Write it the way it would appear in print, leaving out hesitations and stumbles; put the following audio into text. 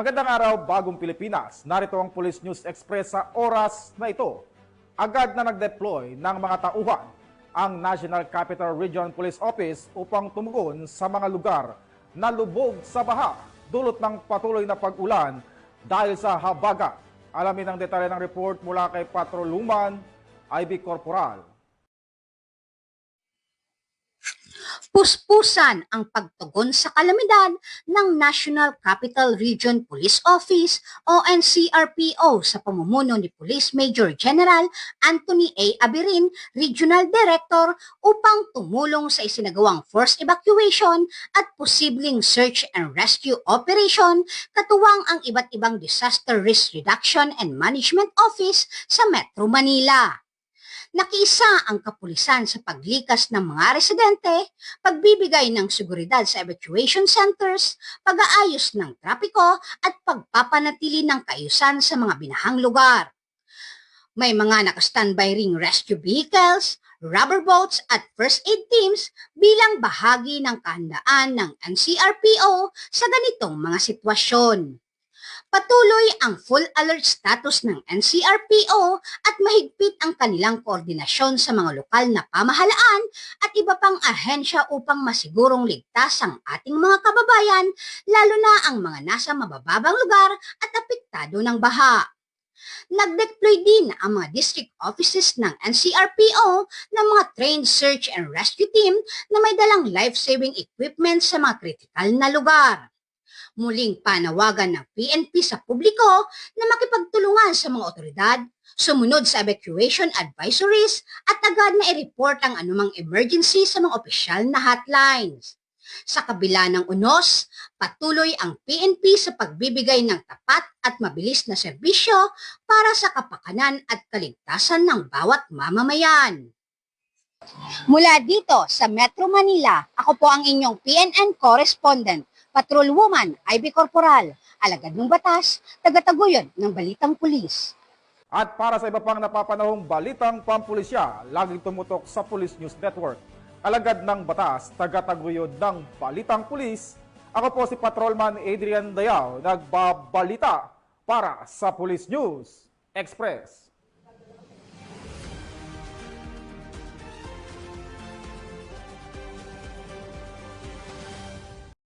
Magandang araw, bagong Pilipinas. Narito ang Police News Express sa oras na ito. Agad na nag-deploy ng mga tauhan ang National Capital Region Police Office upang tumugon sa mga lugar na lubog sa baha dulot ng patuloy na pag-ulan dahil sa habagat. Alamin ang detalye ng report mula kay Patrolwoman Ivy Corporal. Puspusan ang pagtugon sa kalamidad ng National Capital Region Police Office o NCRPO sa pamumuno ni Police Major General Anthony A. Abirin, Regional Director, upang tumulong sa isinagawang forced evacuation at posibleng search and rescue operation katuwang ang iba't ibang Disaster Risk Reduction and Management Office sa Metro Manila. Nakiisa ang kapulisan sa paglikas ng mga residente, pagbibigay ng seguridad sa evacuation centers, pag-aayos ng trapiko at pagpapanatili ng kaayusan sa mga binahang lugar. May mga naka-standby ring rescue vehicles, rubber boats at first aid teams bilang bahagi ng kahandaan ng NCRPO sa ganitong mga sitwasyon. Patuloy ang full alert status ng NCRPO at mahigpit ang kanilang koordinasyon sa mga lokal na pamahalaan at iba pang ahensya upang masigurong ligtas ang ating mga kababayan, lalo na ang mga nasa mabababang lugar at apektado ng baha. Nag-deploy din ang mga district offices ng NCRPO ng mga trained search and rescue team na may dalang life-saving equipment sa mga kritikal na lugar. Muling panawagan ng PNP sa publiko na makipagtulungan sa mga otoridad, sumunod sa evacuation advisories at agad na i-report ang anumang emergency sa mga opisyal na hotlines. Sa kabila ng unos, patuloy ang PNP sa pagbibigay ng tapat at mabilis na serbisyo para sa kapakanan at kaligtasan ng bawat mamamayan. Mula dito sa Metro Manila, ako po ang inyong PNN correspondent, Patrolwoman Ivy Corporal, alagad ng batas, tagataguyod ng Balitang Pulis. At para sa iba pang napapanahong balitang pampulisya, laging tumutok sa Police News Network. Alagad ng batas, tagataguyod ng Balitang Pulis. Ako po si Patrolman Adrian Dayao, nagbabalita para sa Police News Express.